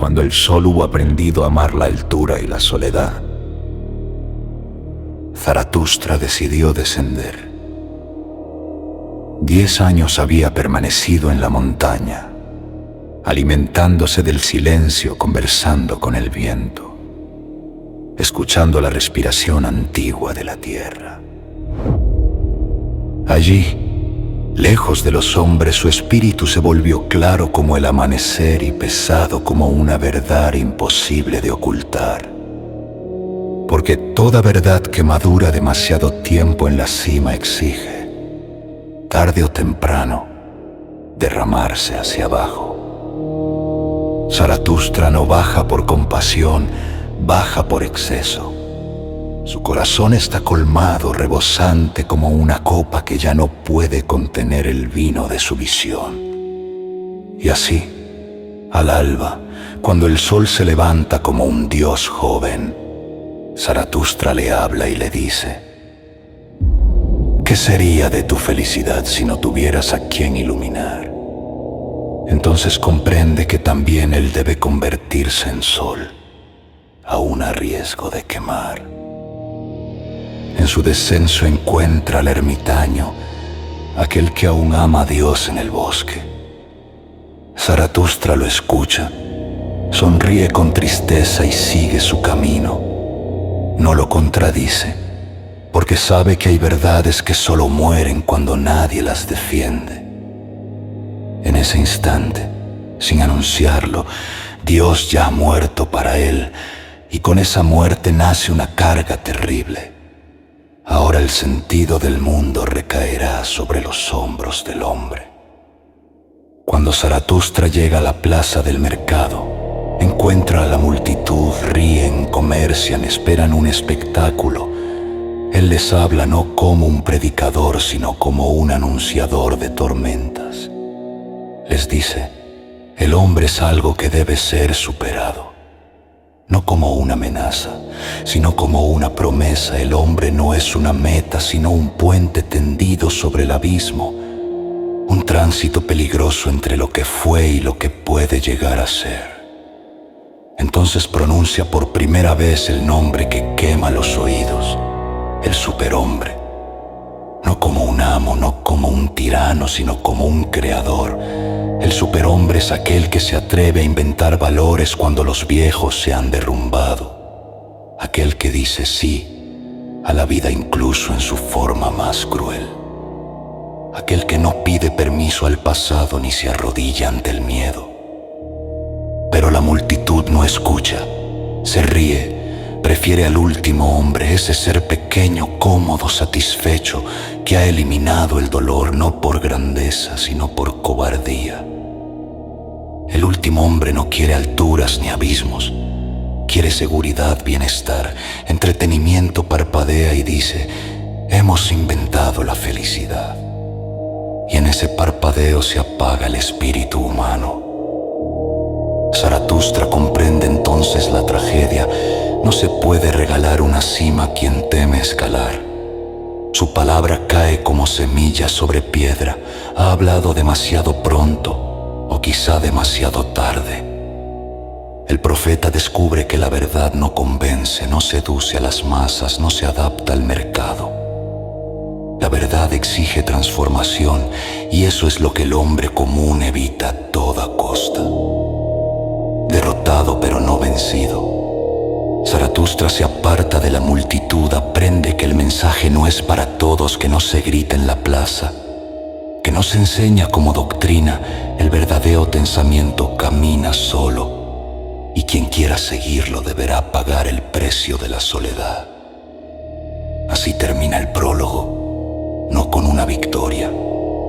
cuando el sol hubo aprendido a amar la altura y la soledad, Zaratustra decidió descender. 10 años había permanecido en la montaña, alimentándose del silencio, conversando con el viento, escuchando la respiración antigua de la tierra. Allí, lejos de los hombres, su espíritu se volvió claro como el amanecer y pesado como una verdad imposible de ocultar. Porque toda verdad que madura demasiado tiempo en la cima exige, tarde o temprano, derramarse hacia abajo. Zaratustra no baja por compasión, baja por exceso. Su corazón está colmado, rebosante como una copa que ya no puede contener el vino de su visión. Y así, al alba, cuando el sol se levanta como un dios joven, Zaratustra le habla y le dice: ¿qué sería de tu felicidad si no tuvieras a quien iluminar? Entonces comprende que también él debe convertirse en sol, aún a riesgo de quemar. En su descenso encuentra al ermitaño, aquel que aún ama a Dios en el bosque. Zaratustra lo escucha, sonríe con tristeza y sigue su camino. No lo contradice, porque sabe que hay verdades que solo mueren cuando nadie las defiende. En ese instante, sin anunciarlo, Dios ya ha muerto para él, y con esa muerte nace una carga terrible. Ahora el sentido del mundo recaerá sobre los hombros del hombre. Cuando Zaratustra llega a la plaza del mercado, encuentra a la multitud, ríen, comercian, esperan un espectáculo. Él les habla no como un predicador, sino como un anunciador de tormentas. Les dice: el hombre es algo que debe ser superado. No como una amenaza, sino como una promesa. El hombre no es una meta, sino un puente tendido sobre el abismo. Un tránsito peligroso entre lo que fue y lo que puede llegar a ser. Entonces pronuncia por primera vez el nombre que quema los oídos: el superhombre. No como un amo, no como un tirano, sino como un creador. El superhombre es aquel que se atreve a inventar valores cuando los viejos se han derrumbado. Aquel que dice sí a la vida incluso en su forma más cruel. Aquel que no pide permiso al pasado ni se arrodilla ante el miedo. Pero la multitud no escucha, se ríe, prefiere al último hombre, ese ser pequeño, cómodo, satisfecho, que ha eliminado el dolor no por grandeza, sino por cobardía. El último hombre no quiere alturas ni abismos, quiere seguridad, bienestar, entretenimiento. Parpadea y dice: hemos inventado la felicidad. Y en ese parpadeo se apaga el espíritu humano. Zaratustra comprende entonces la tragedia. No se puede regalar una cima a quien teme escalar. Su palabra cae como semilla sobre piedra. Ha hablado demasiado pronto, o quizá demasiado tarde. El profeta descubre que la verdad no convence, no seduce a las masas, no se adapta al mercado. La verdad exige transformación, y eso es lo que el hombre común evita a toda costa. Derrotado pero no vencido, Zaratustra se aparta de la multitud, aprende que el mensaje no es para todos, que no se grita en la plaza, que no se enseña como doctrina. El verdadero pensamiento camina solo, y quien quiera seguirlo deberá pagar el precio de la soledad. Así termina el prólogo, no con una victoria,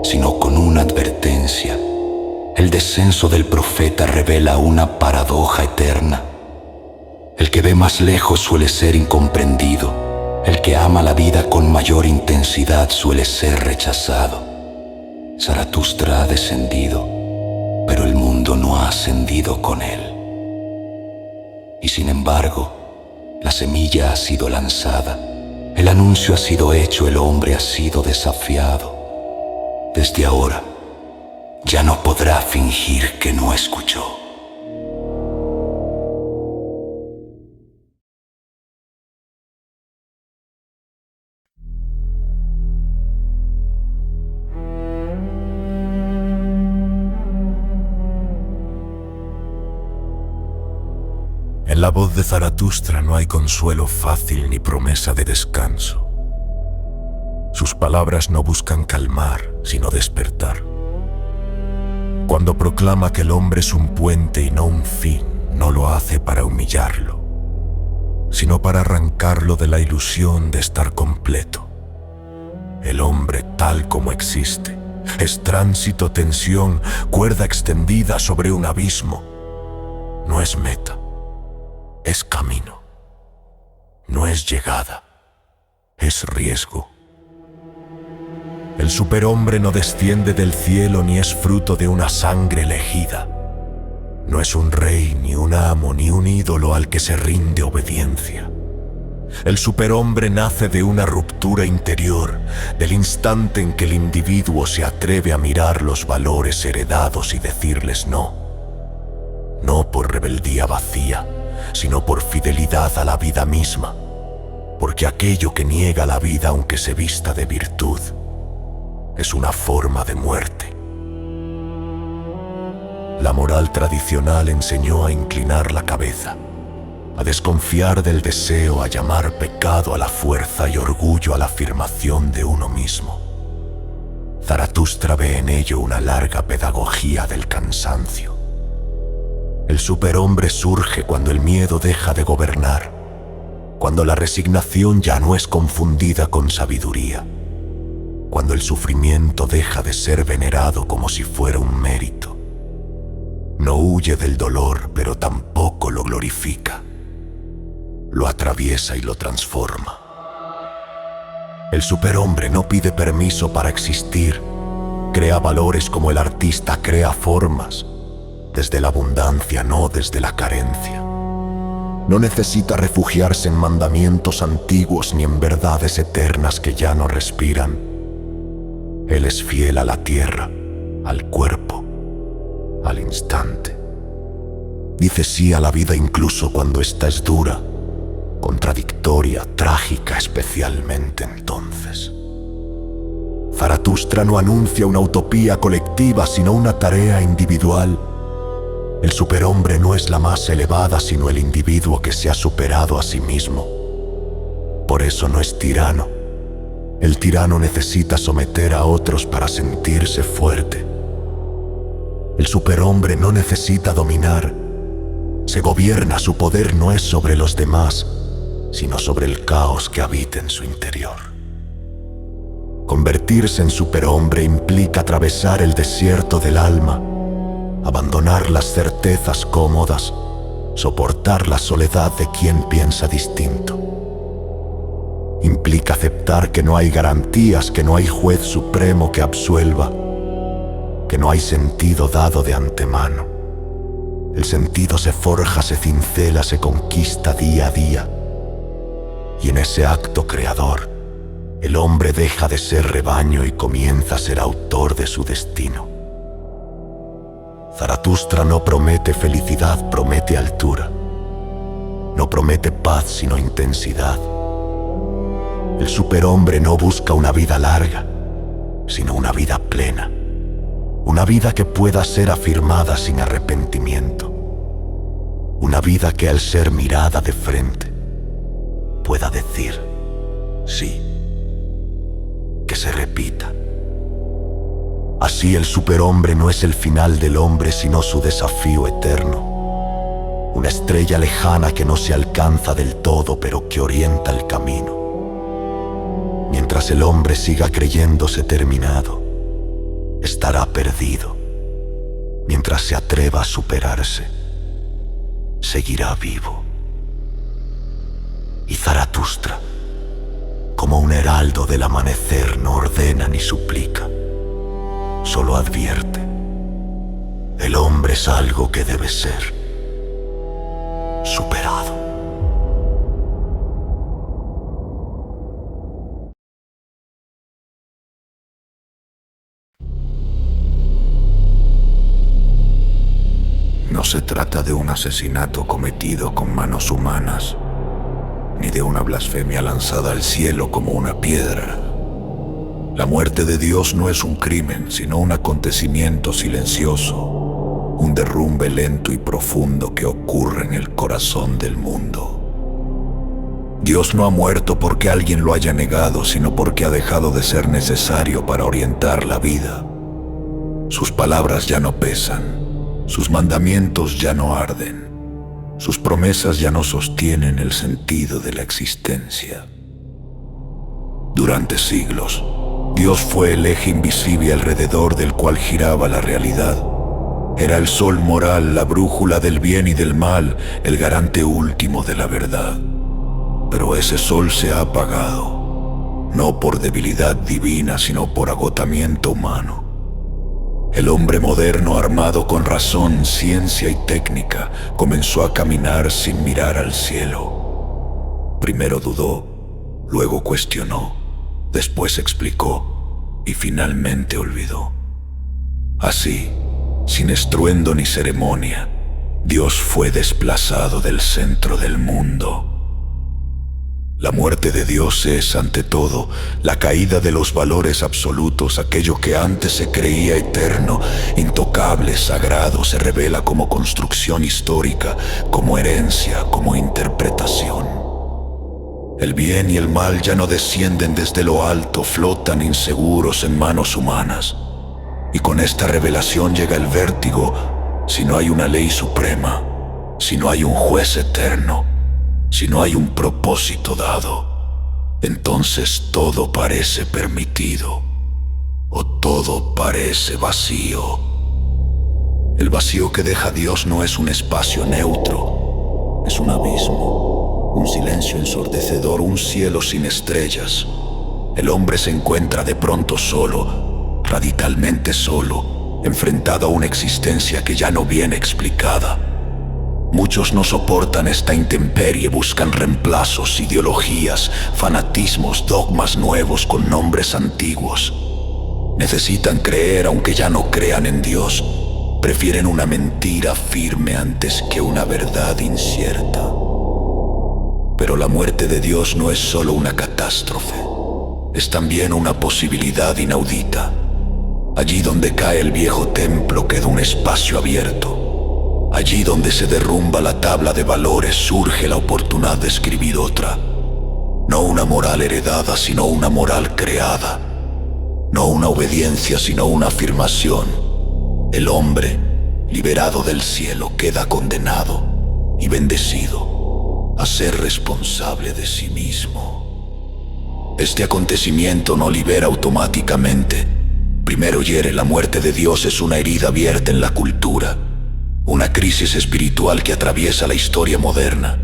sino con una advertencia. El descenso del profeta revela una paradoja eterna. El que ve más lejos suele ser incomprendido. El que ama la vida con mayor intensidad suele ser rechazado. Zaratustra ha descendido, pero el mundo no ha ascendido con él. Y sin embargo, la semilla ha sido lanzada, el anuncio ha sido hecho, el hombre ha sido desafiado. Desde ahora, ya no podrá fingir que no escuchó. la voz de Zaratustra no hay consuelo fácil ni promesa de descanso. Sus palabras no buscan calmar, sino despertar. Cuando proclama que el hombre es un puente y no un fin, no lo hace para humillarlo, sino para arrancarlo de la ilusión de estar completo. El hombre tal como existe es tránsito, tensión, cuerda extendida sobre un abismo. No es meta, es camino. No es llegada, es riesgo. El superhombre no desciende del cielo ni es fruto de una sangre elegida. No es un rey, ni un amo, ni un ídolo al que se rinde obediencia. El superhombre nace de una ruptura interior, del instante en que el individuo se atreve a mirar los valores heredados y decirles no. No por rebeldía vacía, sino por fidelidad a la vida misma, porque aquello que niega la vida aunque se vista de virtud, es una forma de muerte. La moral tradicional enseñó a inclinar la cabeza, a desconfiar del deseo, a llamar pecado a la fuerza y orgullo a la afirmación de uno mismo. Zaratustra ve en ello una larga pedagogía del cansancio. El superhombre surge cuando el miedo deja de gobernar, cuando la resignación ya no es confundida con sabiduría, cuando el sufrimiento deja de ser venerado como si fuera un mérito. No huye del dolor, pero tampoco lo glorifica. Lo atraviesa y lo transforma. El superhombre no pide permiso para existir. Crea valores como el artista crea formas, desde la abundancia, no desde la carencia. No necesita refugiarse en mandamientos antiguos ni en verdades eternas que ya no respiran. Él es fiel a la tierra, al cuerpo, al instante. Dice sí a la vida incluso cuando ésta es dura, contradictoria, trágica, especialmente entonces. Zaratustra no anuncia una utopía colectiva, sino una tarea individual. El superhombre no es la más elevada, sino el individuo que se ha superado a sí mismo. Por eso no es tirano. El tirano necesita someter a otros para sentirse fuerte. El superhombre no necesita dominar. Se gobierna, su poder no es sobre los demás, sino sobre el caos que habita en su interior. Convertirse en superhombre implica atravesar el desierto del alma, abandonar las certezas cómodas, soportar la soledad de quien piensa distinto. Implica aceptar que no hay garantías, que no hay juez supremo que absuelva, que no hay sentido dado de antemano. El sentido se forja, se cincela, se conquista día a día. Y en ese acto creador, el hombre deja de ser rebaño y comienza a ser autor de su destino. Zaratustra no promete felicidad, promete altura. No promete paz, sino intensidad. El superhombre no busca una vida larga, sino una vida plena. Una vida que pueda ser afirmada sin arrepentimiento. Una vida que al ser mirada de frente, pueda decir sí, que se repita. Así el superhombre no es el final del hombre, sino su desafío eterno. Una estrella lejana que no se alcanza del todo, pero que orienta el camino. Mientras el hombre siga creyéndose terminado, estará perdido. Mientras se atreva a superarse, seguirá vivo. Y Zaratustra, como un heraldo del amanecer, no ordena ni suplica, solo advierte. El hombre es algo que debe ser superado. No se trata de un asesinato cometido con manos humanas, ni de una blasfemia lanzada al cielo como una piedra. La muerte de Dios no es un crimen, sino un acontecimiento silencioso, un derrumbe lento y profundo que ocurre en el corazón del mundo. Dios no ha muerto porque alguien lo haya negado, sino porque ha dejado de ser necesario para orientar la vida. Sus palabras ya no pesan, sus mandamientos ya no arden, sus promesas ya no sostienen el sentido de la existencia. Durante siglos, Dios fue el eje invisible alrededor del cual giraba la realidad. Era el sol moral, la brújula del bien y del mal, el garante último de la verdad. Pero ese sol se ha apagado, no por debilidad divina, sino por agotamiento humano. El hombre moderno, armado con razón, ciencia y técnica, comenzó a caminar sin mirar al cielo. Primero dudó, luego cuestionó, después explicó y finalmente olvidó. Así, sin estruendo ni ceremonia, Dios fue desplazado del centro del mundo. La muerte de Dios es, ante todo, la caída de los valores absolutos. Aquello que antes se creía eterno, intocable, sagrado, se revela como construcción histórica, como herencia, como interpretación. El bien y el mal ya no descienden desde lo alto, flotan inseguros en manos humanas. Y con esta revelación llega el vértigo. Si no hay una ley suprema, si no hay un juez eterno, si no hay un propósito dado, entonces todo parece permitido o todo parece vacío. El vacío que deja Dios no es un espacio neutro, es un abismo, un silencio ensordecedor, un cielo sin estrellas. El hombre se encuentra de pronto solo, radicalmente solo, enfrentado a una existencia que ya no viene explicada. Muchos no soportan esta intemperie, buscan reemplazos, ideologías, fanatismos, dogmas nuevos con nombres antiguos. Necesitan creer aunque ya no crean en Dios. Prefieren una mentira firme antes que una verdad incierta. Pero la muerte de Dios no es solo una catástrofe, es también una posibilidad inaudita. Allí donde cae el viejo templo queda un espacio abierto. Allí donde se derrumba la tabla de valores surge la oportunidad de escribir otra. No una moral heredada, sino una moral creada. No una obediencia, sino una afirmación. El hombre, liberado del cielo, queda condenado y bendecido a ser responsable de sí mismo. Este acontecimiento no libera automáticamente. Primero hiere. La muerte de Dios es una herida abierta en la cultura. Una crisis espiritual que atraviesa la historia moderna.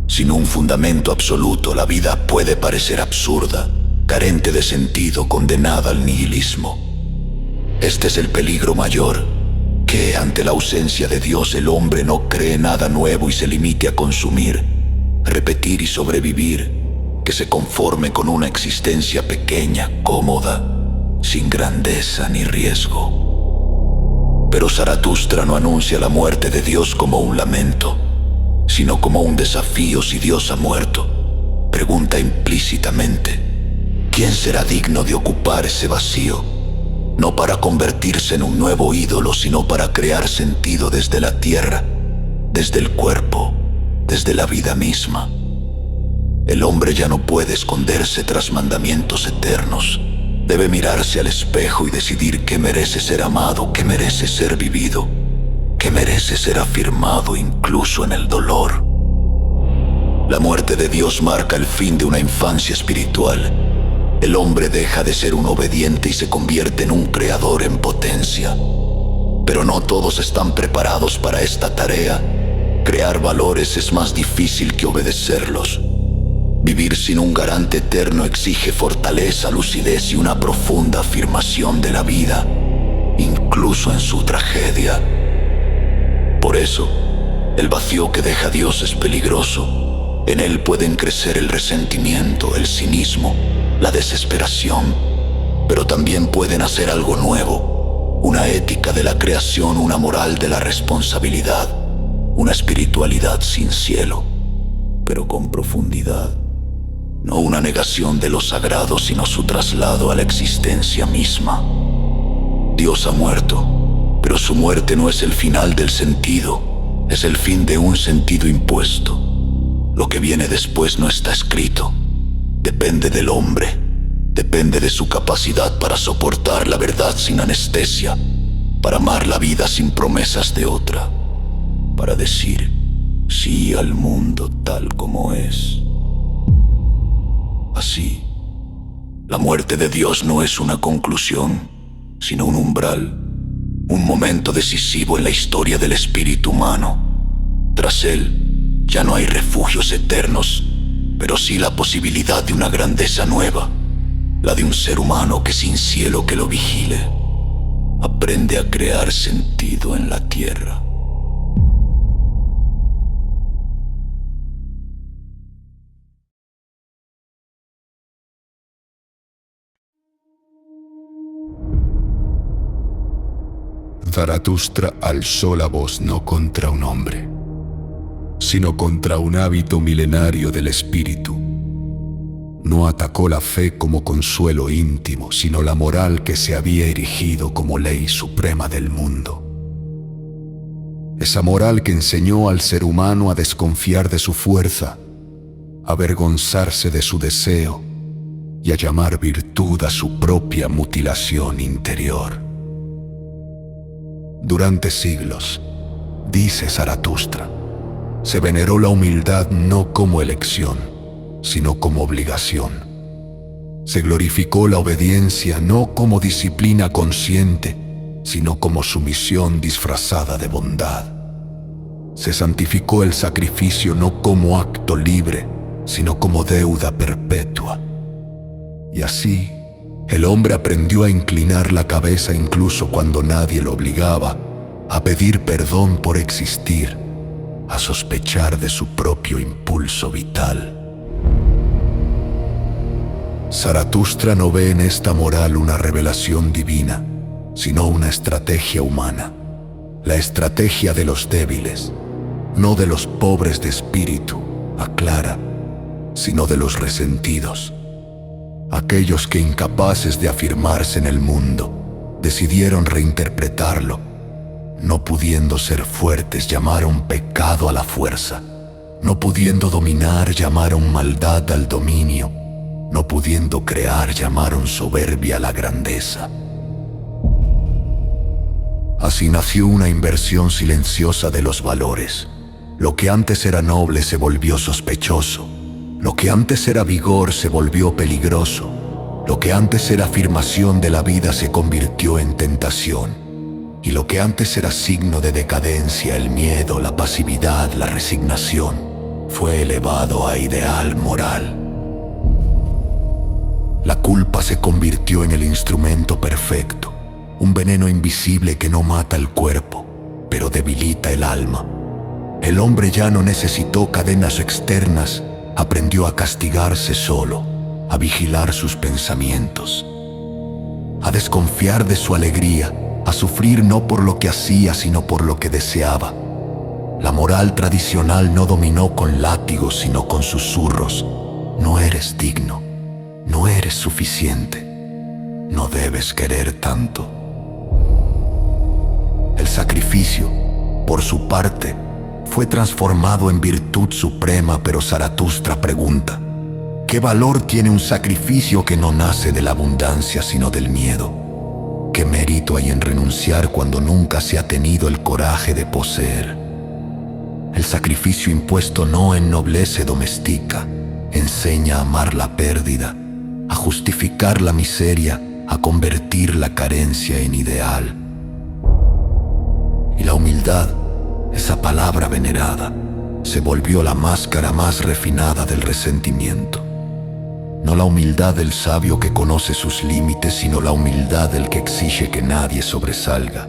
Sin un fundamento absoluto, la vida puede parecer absurda, carente de sentido, condenada al nihilismo. Este es el peligro mayor, que ante la ausencia de Dios el hombre no cree nada nuevo y se limite a consumir, repetir y sobrevivir, que se conforme con una existencia pequeña, cómoda, sin grandeza ni riesgo. Pero Zaratustra no anuncia la muerte de Dios como un lamento, sino como un desafío. Si Dios ha muerto, pregunta implícitamente, ¿quién será digno de ocupar ese vacío? No para convertirse en un nuevo ídolo, sino para crear sentido desde la tierra, desde el cuerpo, desde la vida misma. El hombre ya no puede esconderse tras mandamientos eternos. Debe mirarse al espejo y decidir qué merece ser amado, qué merece ser vivido, qué merece ser afirmado incluso en el dolor. La muerte de Dios marca el fin de una infancia espiritual. El hombre deja de ser un obediente y se convierte en un creador en potencia. Pero no todos están preparados para esta tarea. Crear valores es más difícil que obedecerlos. Vivir sin un garante eterno exige fortaleza, lucidez y una profunda afirmación de la vida, incluso en su tragedia. Por eso, el vacío que deja Dios es peligroso. En él pueden crecer el resentimiento, el cinismo, la desesperación, pero también pueden hacer algo nuevo, una ética de la creación, una moral de la responsabilidad, una espiritualidad sin cielo, pero con profundidad. No una negación de lo sagrado, sino su traslado a la existencia misma. Dios ha muerto, Pero su muerte no es el final del sentido, es el fin de un sentido impuesto. Lo que viene después no está escrito. Depende del hombre, depende de su capacidad para soportar la verdad sin anestesia, para amar la vida sin promesas de otra, para decir sí al mundo tal como es. Así, la muerte de Dios no es una conclusión, sino un umbral, un momento decisivo en la historia del espíritu humano. Tras él, ya no hay refugios eternos, pero sí la posibilidad de una grandeza nueva, la de un ser humano que sin cielo que lo vigile, aprende a crear sentido en la tierra. Zaratustra alzó la voz no contra un hombre, sino contra un hábito milenario del espíritu. No atacó la fe como consuelo íntimo, sino la moral que se había erigido como ley suprema del mundo. Esa moral que enseñó al ser humano a desconfiar de su fuerza, a avergonzarse de su deseo y a llamar virtud a su propia mutilación interior. Durante siglos, dice Zaratustra, se veneró la humildad no como elección, sino como obligación. Se glorificó la obediencia no como disciplina consciente, sino como sumisión disfrazada de bondad. Se santificó el sacrificio no como acto libre, sino como deuda perpetua. Y así, el hombre aprendió a inclinar la cabeza incluso cuando nadie lo obligaba, a pedir perdón por existir, a sospechar de su propio impulso vital. Zaratustra no ve en esta moral una revelación divina, sino una estrategia humana, la estrategia de los débiles, no de los pobres de espíritu, aclara, sino de los resentidos. Aquellos que, incapaces de afirmarse en el mundo, decidieron reinterpretarlo. No pudiendo ser fuertes, llamaron pecado a la fuerza. No pudiendo dominar, llamaron maldad al dominio. No pudiendo crear, llamaron soberbia a la grandeza. Así nació una inversión silenciosa de los valores. Lo que antes era noble se volvió sospechoso. Lo que antes era vigor se volvió peligroso. Lo que antes era afirmación de la vida se convirtió en tentación. Y lo que antes era signo de decadencia, el miedo, la pasividad, la resignación, fue elevado a ideal moral. La culpa se convirtió en el instrumento perfecto, un veneno invisible que no mata el cuerpo, pero debilita el alma. El hombre ya no necesitó cadenas externas, aprendió a castigarse solo, a vigilar sus pensamientos, a desconfiar de su alegría, a sufrir no por lo que hacía, sino por lo que deseaba. La moral tradicional no dominó con látigos, sino con susurros. No eres digno, no eres suficiente, no debes querer tanto. El sacrificio, por su parte, fue transformado en virtud suprema, pero Zaratustra pregunta, ¿qué valor tiene un sacrificio que no nace de la abundancia sino del miedo? ¿Qué mérito hay en renunciar cuando nunca se ha tenido el coraje de poseer? El sacrificio impuesto no ennoblece, domestica, enseña a amar la pérdida, a justificar la miseria, a convertir la carencia en ideal. Y la humildad, esa palabra venerada, se volvió la máscara más refinada del resentimiento. No la humildad del sabio que conoce sus límites, sino la humildad del que exige que nadie sobresalga.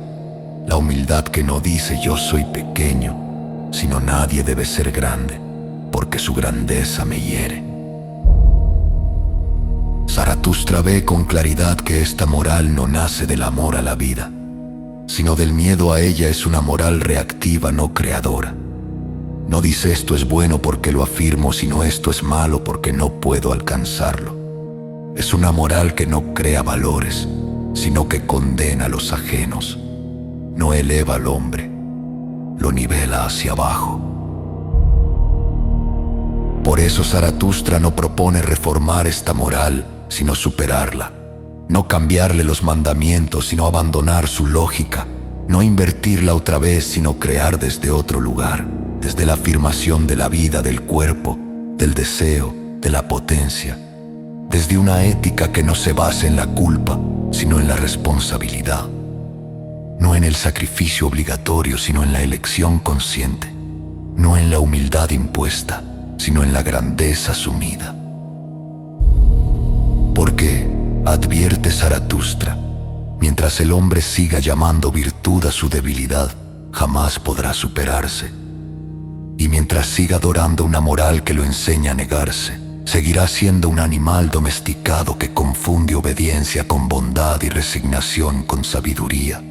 La humildad que no dice yo soy pequeño, sino nadie debe ser grande, porque su grandeza me hiere. Zaratustra ve con claridad que esta moral no nace del amor a la vida, sino del miedo a ella. Es una moral reactiva, no creadora. No dice esto es bueno porque lo afirmo, sino esto es malo porque no puedo alcanzarlo. Es una moral que no crea valores, sino que condena a los ajenos. no eleva al hombre, lo nivela hacia abajo. Por eso Zaratustra no propone reformar esta moral, sino superarla. No cambiarle los mandamientos, sino abandonar su lógica. No invertirla otra vez, sino crear desde otro lugar, desde la afirmación de la vida, del cuerpo, del deseo, de la potencia. Desde una ética que no se base en la culpa, sino en la responsabilidad. No en el sacrificio obligatorio, sino en la elección consciente. No en la humildad impuesta, sino en la grandeza asumida. Porque, advierte Zaratustra, mientras el hombre siga llamando virtud a su debilidad, jamás podrá superarse. Y mientras siga adorando una moral que lo enseña a negarse, seguirá siendo un animal domesticado que confunde obediencia con bondad y resignación con sabiduría.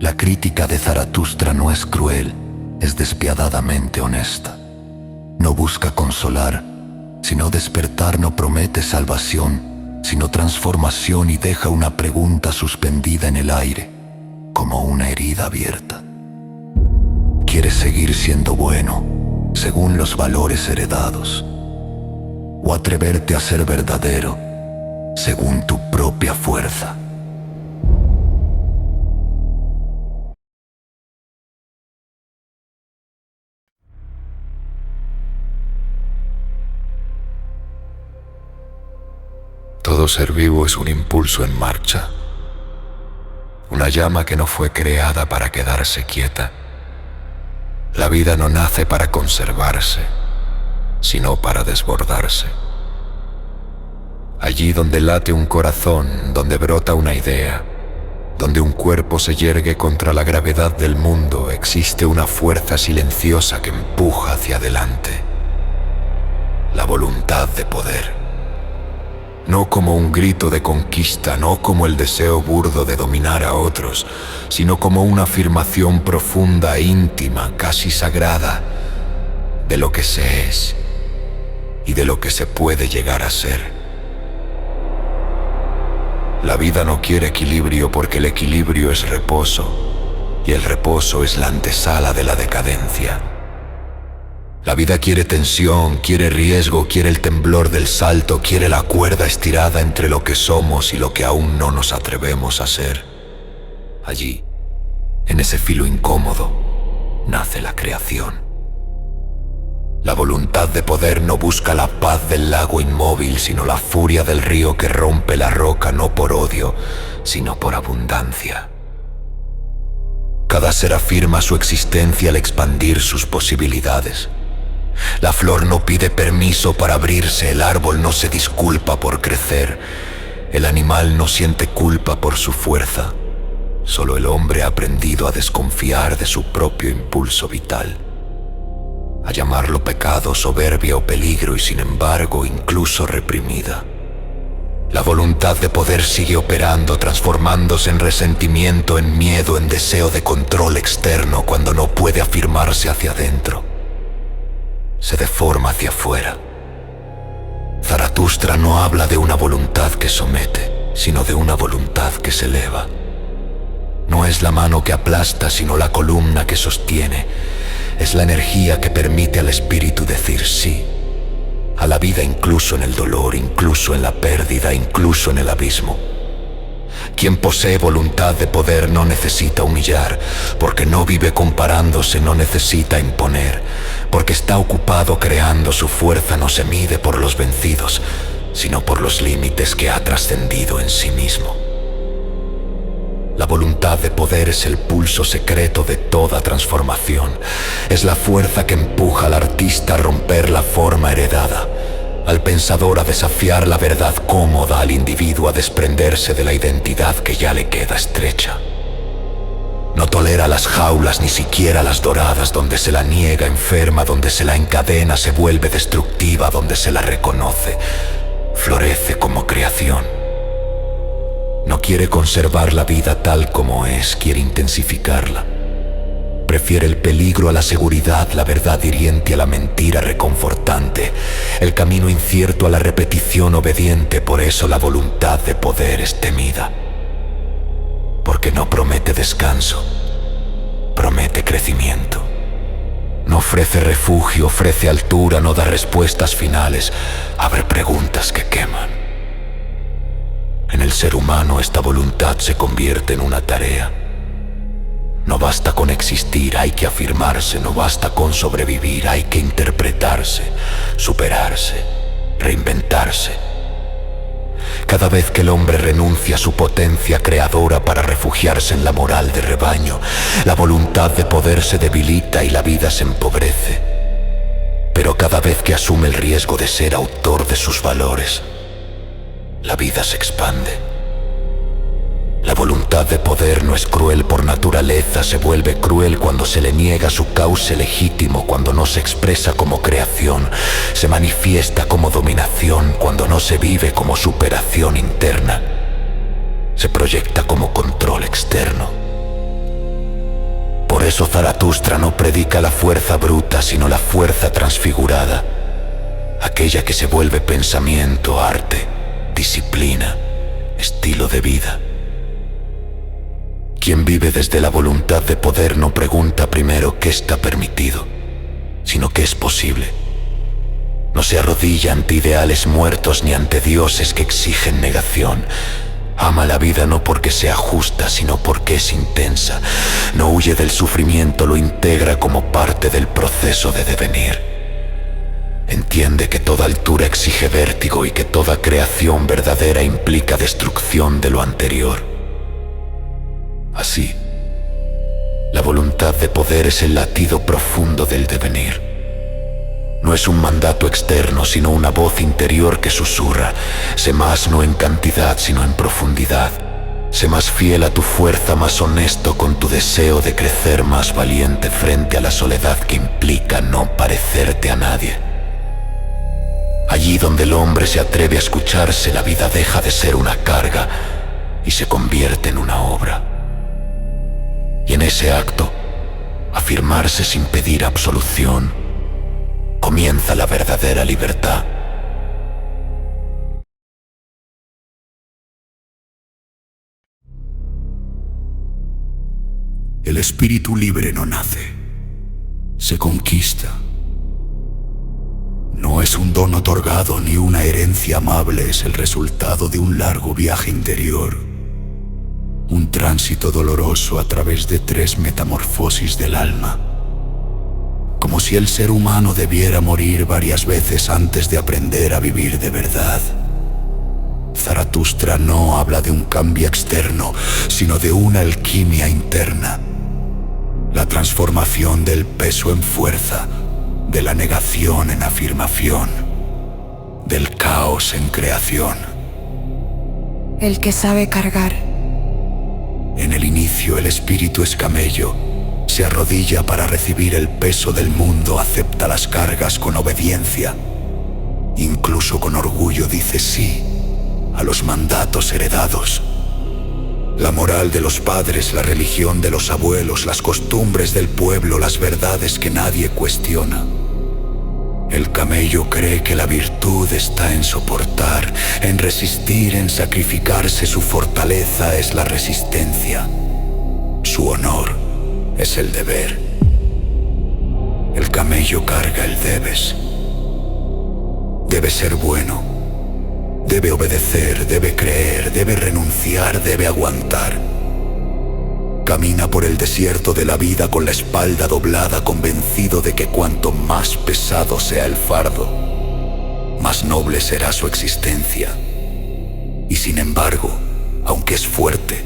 La crítica de Zaratustra no es cruel, es despiadadamente honesta. No busca consolar, sino despertar. No promete salvación, sino transformación, y deja una pregunta suspendida en el aire, como una herida abierta. ¿Quieres seguir siendo bueno, según los valores heredados? ¿O atreverte a ser verdadero, según tu propia fuerza? Todo ser vivo es un impulso en marcha, una llama que no fue creada para quedarse quieta. La vida no nace para conservarse, sino para desbordarse. Allí donde late un corazón, donde brota una idea, donde un cuerpo se yergue contra la gravedad del mundo, existe una fuerza silenciosa que empuja hacia adelante. La voluntad de poder. No como un grito de conquista, no como el deseo burdo de dominar a otros, sino como una afirmación profunda, íntima, casi sagrada, de lo que se es y de lo que se puede llegar a ser. La vida no quiere equilibrio porque el equilibrio es reposo, y el reposo es la antesala de la decadencia. La vida quiere tensión, quiere riesgo, quiere el temblor del salto, quiere la cuerda estirada entre lo que somos y lo que aún no nos atrevemos a ser. Allí, en ese filo incómodo, nace la creación. La voluntad de poder no busca la paz del lago inmóvil, sino la furia del río que rompe la roca, no por odio, sino por abundancia. Cada ser afirma su existencia al expandir sus posibilidades. La flor no pide permiso para abrirse, el árbol no se disculpa por crecer, el animal no siente culpa por su fuerza. Solo el hombre ha aprendido a desconfiar de su propio impulso vital, a llamarlo pecado, soberbia o peligro, y sin embargo incluso reprimida. La voluntad de poder sigue operando, transformándose en resentimiento, en miedo, en deseo de control externo cuando no puede afirmarse hacia adentro. Se deforma hacia afuera. Zaratustra no habla de una voluntad que somete, sino de una voluntad que se eleva. No es la mano que aplasta, sino la columna que sostiene. Es la energía que permite al espíritu decir sí a la vida, incluso en el dolor, incluso en la pérdida, incluso en el abismo. Quien posee voluntad de poder no necesita humillar, porque no vive comparándose, no necesita imponer, porque está ocupado creando. Su fuerza no se mide por los vencidos, sino por los límites que ha trascendido en sí mismo. La voluntad de poder es el pulso secreto de toda transformación. Es la fuerza que empuja al artista a romper la forma heredada, al pensador a desafiar la verdad cómoda, al individuo a desprenderse de la identidad que ya le queda estrecha. No tolera las jaulas, ni siquiera las doradas, donde se la niega, enferma, donde se la encadena, se vuelve destructiva, donde se la reconoce, florece como creación. No quiere conservar la vida tal como es, quiere intensificarla. Prefiere el peligro a la seguridad, la verdad hiriente a la mentira reconfortante, el camino incierto a la repetición obediente. Por eso la voluntad de poder es temida, porque porque no promete descanso, promete crecimiento. No ofrece refugio, ofrece altura, no da respuestas finales, abre preguntas que queman. En el ser humano esta voluntad se convierte en una tarea. No basta con existir, hay que afirmarse, no basta con sobrevivir, hay que interpretarse, superarse, reinventarse. Cada vez que el hombre renuncia a su potencia creadora para refugiarse en la moral de rebaño, la voluntad de poder se debilita y la vida se empobrece. Pero cada vez que asume el riesgo de ser autor de sus valores, la vida se expande. La voluntad de poder no es cruel por naturaleza, se vuelve cruel cuando se le niega su cauce legítimo, cuando no se expresa como creación, se manifiesta como dominación, cuando no se vive como superación interna, se proyecta como control externo. Por eso Zaratustra no predica la fuerza bruta, sino la fuerza transfigurada, aquella que se vuelve pensamiento, arte, disciplina, estilo de vida. Quien vive desde la voluntad de poder no pregunta primero qué está permitido, sino qué es posible. No se arrodilla ante ideales muertos ni ante dioses que exigen negación. Ama la vida no porque sea justa, sino porque es intensa. No huye del sufrimiento, lo integra como parte del proceso de devenir. Entiende que toda altura exige vértigo y que toda creación verdadera implica destrucción de lo anterior. Así, la voluntad de poder es el latido profundo del devenir. No es un mandato externo, sino una voz interior que susurra: sé más no en cantidad, sino en profundidad. Sé más fiel a tu fuerza, más honesto con tu deseo de crecer, más valiente frente a la soledad que implica no parecerte a nadie. Allí donde el hombre se atreve a escucharse, la vida deja de ser una carga y se convierte en una obra. Y en ese acto, afirmarse sin pedir absolución, comienza la verdadera libertad. El espíritu libre no nace, se conquista. No es un don otorgado ni una herencia amable, es el resultado de un largo viaje interior. Un tránsito doloroso a través de 3 metamorfosis del alma. Como si el ser humano debiera morir varias veces antes de aprender a vivir de verdad. Zaratustra no habla de un cambio externo, sino de una alquimia interna. La transformación del peso en fuerza, de la negación en afirmación, del caos en creación. El que sabe cargar. En el inicio el espíritu es camello, se arrodilla para recibir el peso del mundo, acepta las cargas con obediencia. Incluso con orgullo dice sí a los mandatos heredados. La moral de los padres, la religión de los abuelos, las costumbres del pueblo, las verdades que nadie cuestiona. El camello cree que la virtud está en soportar, en resistir, en sacrificarse. Su fortaleza es la resistencia. Su honor es el deber. El camello carga el debes. Debe ser bueno. Debe obedecer, debe creer, debe renunciar, debe aguantar. Camina por el desierto de la vida con la espalda doblada, convencido de que cuanto más pesado sea el fardo, más noble será su existencia. Y sin embargo, aunque es fuerte,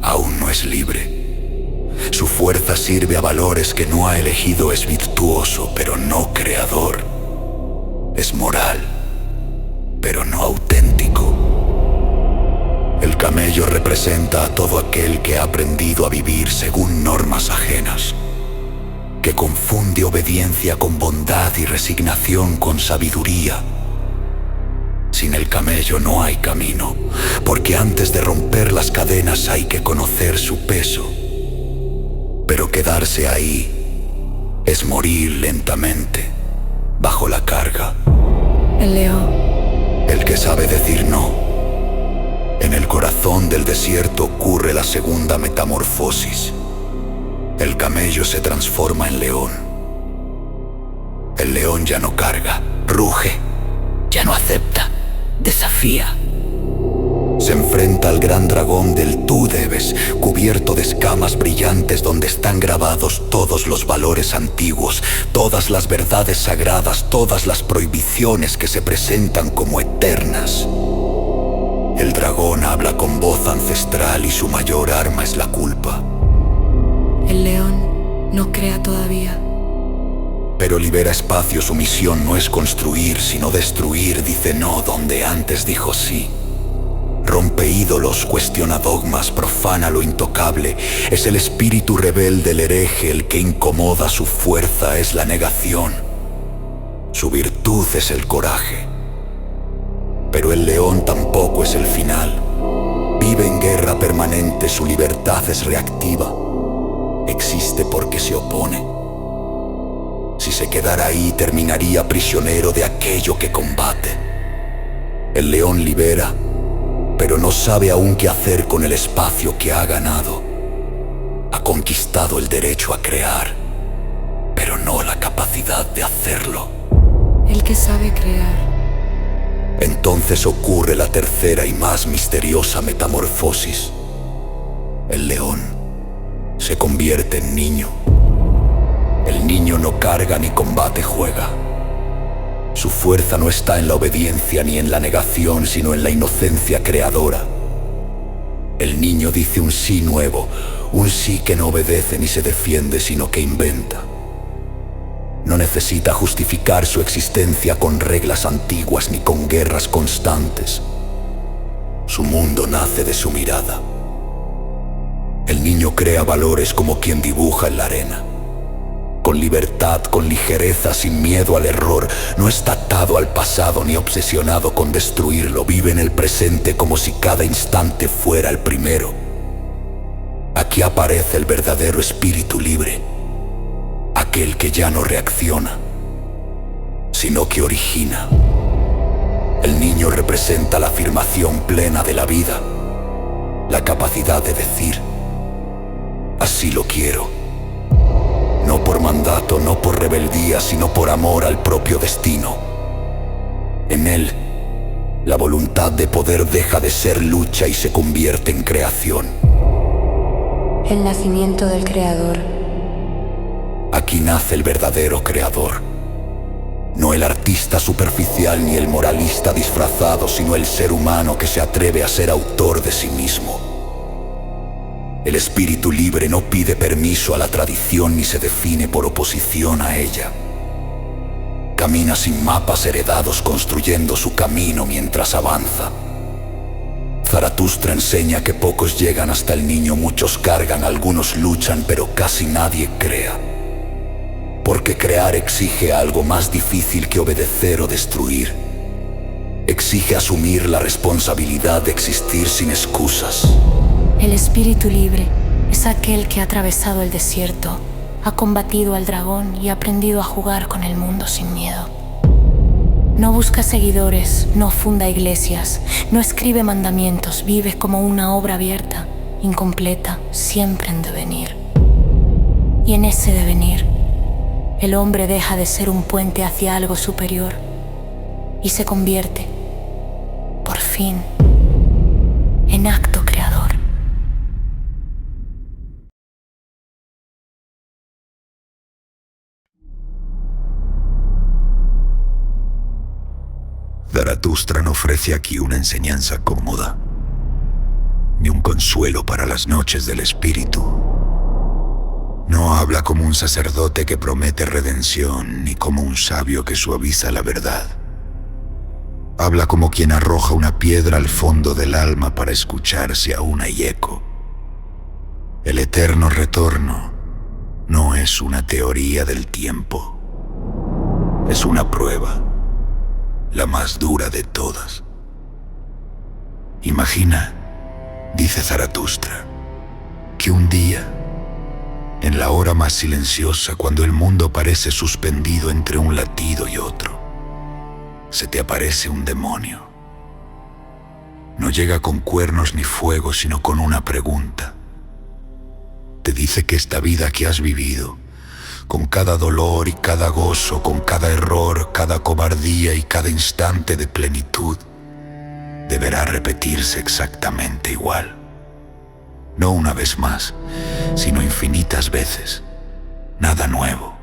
aún no es libre. Su fuerza sirve a valores que no ha elegido, es virtuoso, pero no creador. Es moral, pero no auténtico. El camello representa a todo aquel que ha aprendido a vivir según normas ajenas, que confunde obediencia con bondad y resignación con sabiduría. Sin el camello no hay camino, porque antes de romper las cadenas hay que conocer su peso. Pero quedarse ahí es morir lentamente, bajo la carga. El león. El que sabe decir no. En el corazón corazón del desierto ocurre la segunda metamorfosis. El camello se transforma en león. El león ya no carga, ruge, ya no acepta, desafía. Se enfrenta al gran dragón del tú debes, cubierto de escamas brillantes donde están grabados todos los valores antiguos, todas las verdades sagradas, todas las prohibiciones que se presentan como eternas. El dragón habla con voz ancestral y su mayor arma es la culpa. El león no crea todavía. Pero libera espacio, su misión no es construir, sino destruir, dice no donde antes dijo sí. Rompe ídolos, cuestiona dogmas, profana lo intocable. Es el espíritu rebelde, el hereje, el que incomoda. Su fuerza es la negación. Su virtud es el coraje. Pero el león tampoco es el final. Vive en guerra permanente, su libertad es reactiva. Existe porque se opone. Si se quedara ahí, terminaría prisionero de aquello que combate. El león libera, pero no sabe aún qué hacer con el espacio que ha ganado. Ha conquistado el derecho a crear, pero no la capacidad de hacerlo. El que sabe crear. Entonces ocurre la tercera y más misteriosa metamorfosis. El león se convierte en niño. El niño no carga ni combate, juega. Su fuerza no está en la obediencia ni en la negación, sino en la inocencia creadora. El niño dice un sí nuevo, un sí que no obedece ni se defiende, sino que inventa. No necesita justificar su existencia con reglas antiguas ni con guerras constantes. Su mundo nace de su mirada. El niño crea valores como quien dibuja en la arena. Con libertad, con ligereza, sin miedo al error. No está atado al pasado ni obsesionado con destruirlo. Vive en el presente como si cada instante fuera el primero. Aquí aparece el verdadero espíritu libre. Aquel que ya no reacciona, sino que origina. El niño representa la afirmación plena de la vida. La capacidad de decir, así lo quiero. No por mandato, no por rebeldía, sino por amor al propio destino. En él, la voluntad de poder deja de ser lucha y se convierte en creación. El nacimiento del creador. Aquí nace el verdadero creador. No el artista superficial ni el moralista disfrazado, sino el ser humano que se atreve a ser autor de sí mismo. El espíritu libre no pide permiso a la tradición ni se define por oposición a ella. Camina sin mapas heredados, construyendo su camino mientras avanza. Zaratustra enseña que pocos llegan hasta el niño, muchos cargan, algunos luchan, pero casi nadie crea. Porque crear exige algo más difícil que obedecer o destruir. Exige asumir la responsabilidad de existir sin excusas. El espíritu libre es aquel que ha atravesado el desierto, ha combatido al dragón y ha aprendido a jugar con el mundo sin miedo. No busca seguidores, no funda iglesias, no escribe mandamientos, vive como una obra abierta, incompleta, siempre en devenir. Y en ese devenir, el hombre deja de ser un puente hacia algo superior y se convierte, por fin, en acto creador. Zaratustra no ofrece aquí una enseñanza cómoda, ni un consuelo para las noches del espíritu. No habla como un sacerdote que promete redención, ni como un sabio que suaviza la verdad. Habla como quien arroja una piedra al fondo del alma para escuchar si aún hay eco. El eterno retorno no es una teoría del tiempo, es una prueba. La más dura de todas. Imagina, dice Zaratustra, que un día, en la hora más silenciosa, cuando el mundo parece suspendido entre un latido y otro, se te aparece un demonio. No llega con cuernos ni fuego, sino con una pregunta. Te dice que esta vida que has vivido, con cada dolor y cada gozo, con cada error, cada cobardía y cada instante de plenitud, deberá repetirse exactamente igual. No una vez más, sino infinitas veces. Nada nuevo,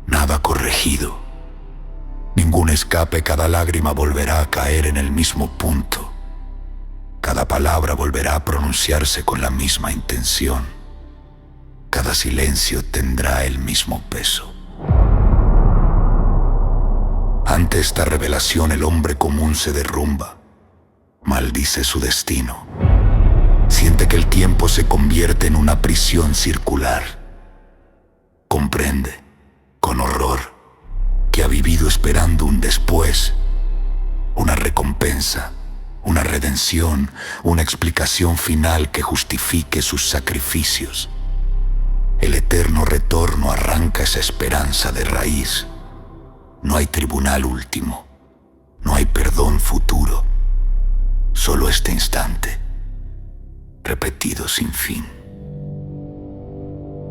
nada corregido. Ningún escape, cada lágrima volverá a caer en el mismo punto. Cada palabra volverá a pronunciarse con la misma intención. Cada silencio tendrá el mismo peso. Ante esta revelación el hombre común se derrumba, maldice su destino. Siente que el tiempo se convierte en una prisión circular. Comprende, con horror, que ha vivido esperando un después, una recompensa, una redención, una explicación final que justifique sus sacrificios. El eterno retorno arranca esa esperanza de raíz. No hay tribunal último, no hay perdón futuro, solo este instante, repetido sin fin.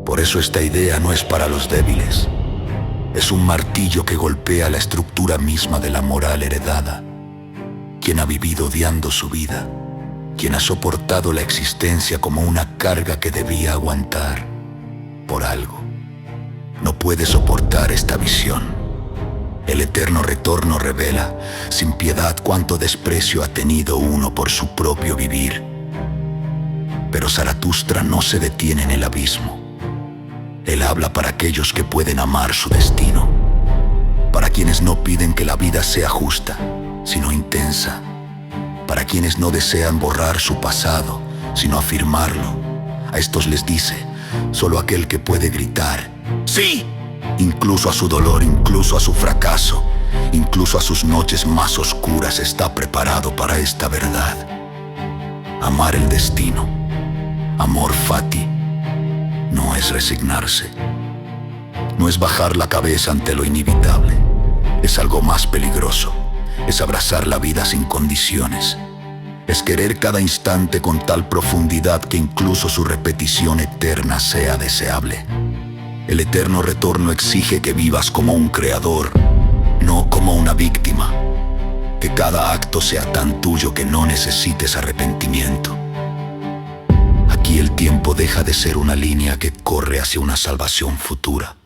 Por eso esta idea no es para los débiles. Es un martillo que golpea la estructura misma de la moral heredada. Quien ha vivido odiando su vida, quien ha soportado la existencia como una carga que debía aguantar por algo, no puede soportar esta visión. El eterno retorno revela sin piedad cuánto desprecio ha tenido uno por su propio vivir. Pero Zaratustra no se detiene en el abismo. Él habla para aquellos que pueden amar su destino, para quienes no piden que la vida sea justa, sino intensa, para quienes no desean borrar su pasado, sino afirmarlo. A estos les dice, solo aquel que puede gritar, ¡sí!, incluso a su dolor, incluso a su fracaso, incluso a sus noches más oscuras, está preparado para esta verdad. Amar el destino, amor fati, no es resignarse, no es bajar la cabeza ante lo inevitable, es algo más peligroso, es abrazar la vida sin condiciones, es querer cada instante con tal profundidad que incluso su repetición eterna sea deseable. El eterno retorno exige que vivas como un creador, no como una víctima, que cada acto sea tan tuyo que no necesites arrepentimiento. Aquí el tiempo deja de ser una línea que corre hacia una salvación futura.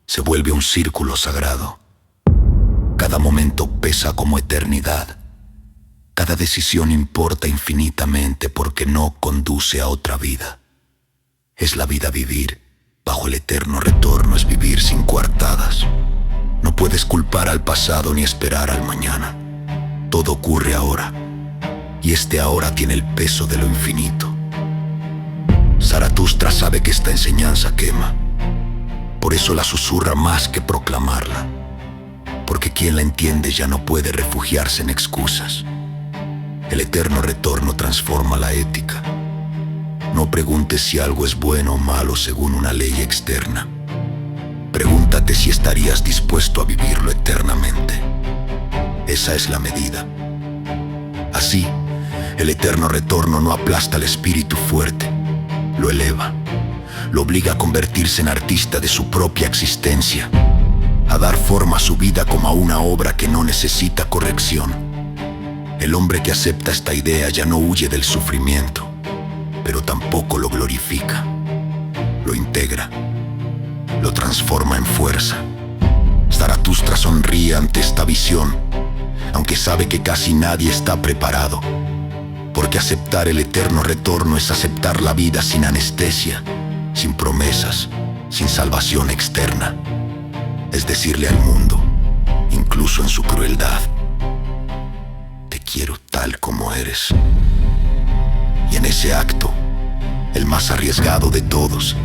Se vuelve un círculo sagrado. Cada momento pesa como eternidad. Cada decisión importa infinitamente porque no conduce a otra vida. Es la vida vivir. Bajo el eterno retorno es vivir sin coartadas. No puedes culpar al pasado ni esperar al mañana. Todo ocurre ahora. Y este ahora tiene el peso de lo infinito. Zaratustra sabe que esta enseñanza quema. Por eso la susurra más que proclamarla. Porque quien la entiende ya no puede refugiarse en excusas. El eterno retorno transforma la ética. No preguntes si algo es bueno o malo según una ley externa. Pregúntate si estarías dispuesto a vivirlo eternamente. Esa es la medida. Así, el eterno retorno no aplasta al espíritu fuerte, lo eleva, lo obliga a convertirse en artista de su propia existencia, a dar forma a su vida como a una obra que no necesita corrección. El hombre que acepta esta idea ya no huye del sufrimiento, pero tampoco lo glorifica, lo integra, lo transforma en fuerza. Zaratustra sonríe ante esta visión, aunque sabe que casi nadie está preparado, porque aceptar el eterno retorno es aceptar la vida sin anestesia, sin promesas, sin salvación externa. Es decirle al mundo, incluso en su crueldad, te quiero tal como eres. Y en ese acto, el más arriesgado de todos,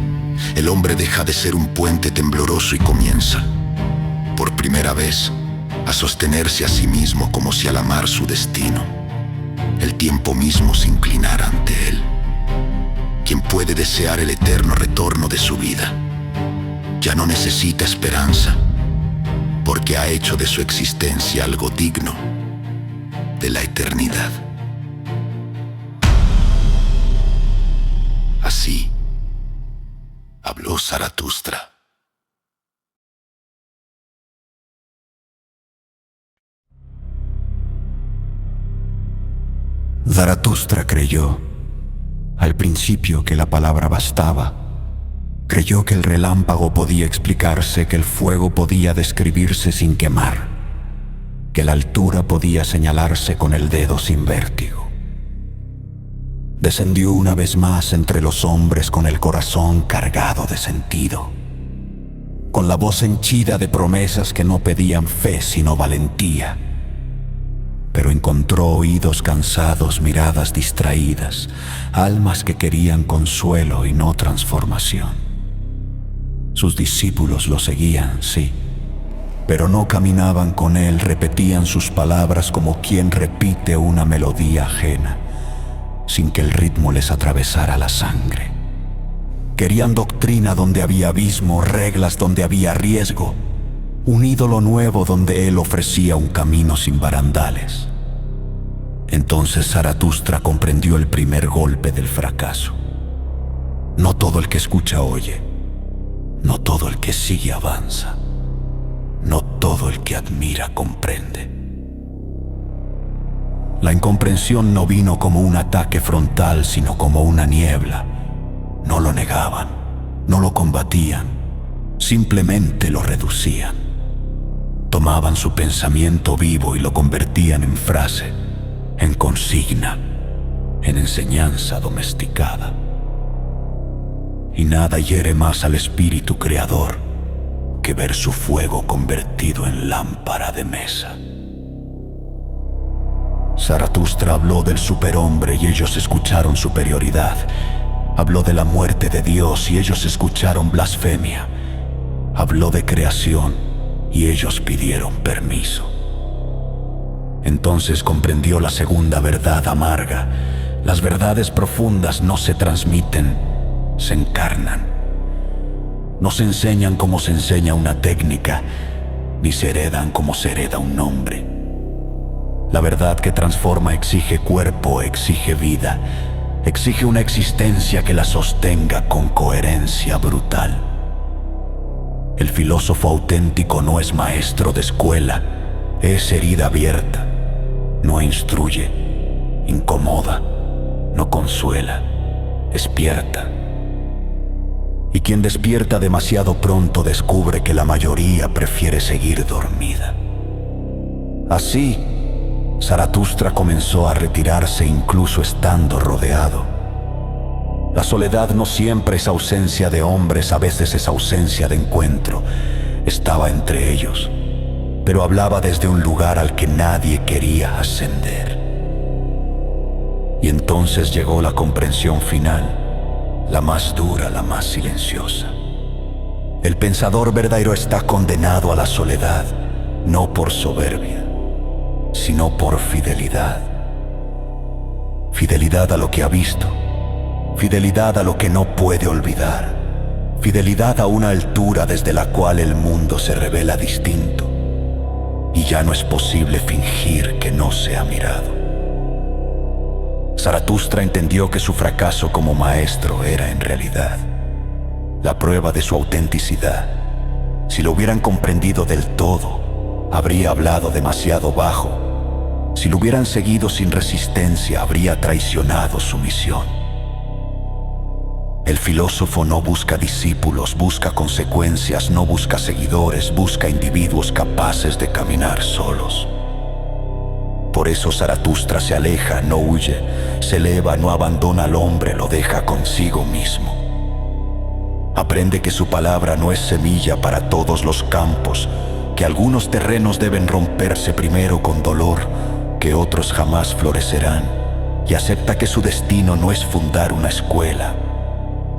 el hombre deja de ser un puente tembloroso y comienza, por primera vez, a sostenerse a sí mismo como si al amar su destino, el tiempo mismo se inclinara ante él. Quien puede desear el eterno retorno de su vida, ya no necesita esperanza, porque ha hecho de su existencia algo digno de la eternidad. Habló Zaratustra. Zaratustra creyó, al principio, que la palabra bastaba. Creyó que el relámpago podía explicarse, que el fuego podía describirse sin quemar, que la altura podía señalarse con el dedo sin vértigo. Descendió una vez más entre los hombres con el corazón cargado de sentido, con la voz henchida de promesas que no pedían fe sino valentía. Pero encontró oídos cansados, miradas distraídas, almas que querían consuelo y no transformación. Sus discípulos lo seguían, sí, pero no caminaban con él, repetían sus palabras como quien repite una melodía ajena, sin que el ritmo les atravesara la sangre. Querían doctrina donde había abismo, reglas donde había riesgo, un ídolo nuevo donde él ofrecía un camino sin barandales. Entonces Zaratustra comprendió el primer golpe del fracaso. No todo el que escucha oye, no todo el que sigue avanza, no todo el que admira comprende. La incomprensión no vino como un ataque frontal, sino como una niebla. No lo negaban, no lo combatían, simplemente lo reducían. Tomaban su pensamiento vivo y lo convertían en frase, en consigna, en enseñanza domesticada. Y nada hiere más al espíritu creador que ver su fuego convertido en lámpara de mesa. Zaratustra habló del superhombre y ellos escucharon superioridad. Habló de la muerte de Dios y ellos escucharon blasfemia. Habló de creación y ellos pidieron permiso. Entonces comprendió la segunda verdad amarga. Las verdades profundas no se transmiten, se encarnan. No se enseñan como se enseña una técnica, ni se heredan como se hereda un nombre. La verdad que transforma exige cuerpo, exige vida, exige una existencia que la sostenga con coherencia brutal. El filósofo auténtico no es maestro de escuela, es herida abierta. No instruye, incomoda, no consuela, despierta. Y quien despierta demasiado pronto descubre que la mayoría prefiere seguir dormida. Así, Zaratustra comenzó a retirarse incluso estando rodeado. La soledad no siempre es ausencia de hombres, a veces es ausencia de encuentro. Estaba entre ellos, pero hablaba desde un lugar al que nadie quería ascender. Y entonces llegó la comprensión final, la más dura, la más silenciosa. El pensador verdadero está condenado a la soledad, no por soberbia, sino por fidelidad. Fidelidad a lo que ha visto, fidelidad a lo que no puede olvidar, fidelidad a una altura desde la cual el mundo se revela distinto y ya no es posible fingir que no se ha mirado. Zaratustra entendió que su fracaso como maestro era en realidad la prueba de su autenticidad. Si lo hubieran comprendido del todo, habría hablado demasiado bajo. Si lo hubieran seguido sin resistencia, habría traicionado su misión. El filósofo no busca discípulos, busca consecuencias, no busca seguidores, busca individuos capaces de caminar solos. Por eso Zaratustra se aleja, no huye, se eleva, no abandona al hombre, lo deja consigo mismo. Aprende que su palabra no es semilla para todos los campos, que algunos terrenos deben romperse primero con dolor, que otros jamás florecerán, y acepta que su destino no es fundar una escuela,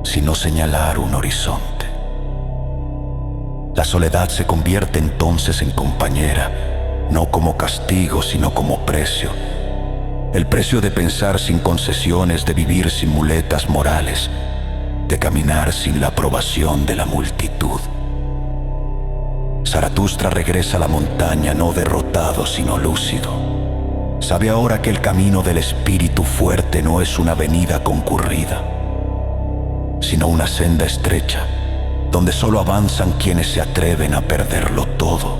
sino señalar un horizonte. La soledad se convierte entonces en compañera, no como castigo, sino como precio. El precio de pensar sin concesiones, de vivir sin muletas morales, de caminar sin la aprobación de la multitud. Zaratustra regresa a la montaña no derrotado, sino lúcido. Sabe ahora que el camino del espíritu fuerte no es una avenida concurrida, sino una senda estrecha, donde solo avanzan quienes se atreven a perderlo todo,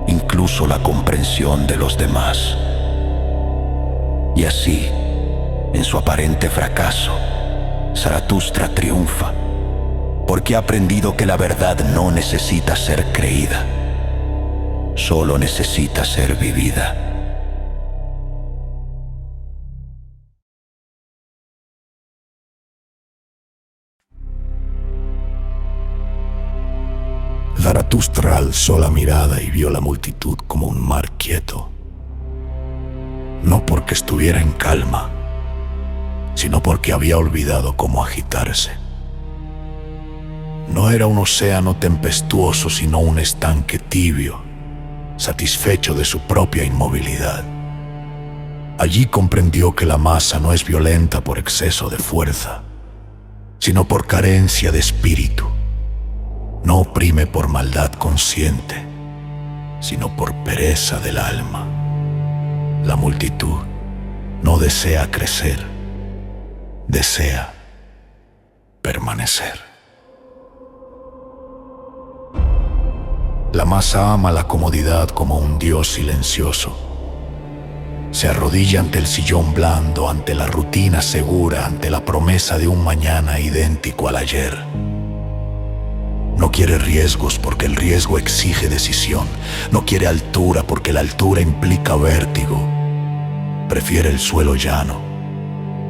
incluso la comprensión de los demás. Y así, en su aparente fracaso, Zaratustra triunfa, porque ha aprendido que la verdad no necesita ser creída, solo necesita ser vivida. Zaratustra alzó la mirada y vio la multitud como un mar quieto, no porque estuviera en calma, sino porque había olvidado cómo agitarse. No era un océano tempestuoso, sino un estanque tibio, satisfecho de su propia inmovilidad. Allí comprendió que la masa no es violenta por exceso de fuerza, sino por carencia de espíritu. No oprime por maldad consciente, sino por pereza del alma. La multitud no desea crecer, desea permanecer. La masa ama la comodidad como un dios silencioso. Se arrodilla ante el sillón blando, ante la rutina segura, ante la promesa de un mañana idéntico al ayer. No quiere riesgos porque el riesgo exige decisión. No quiere altura porque la altura implica vértigo. Prefiere el suelo llano,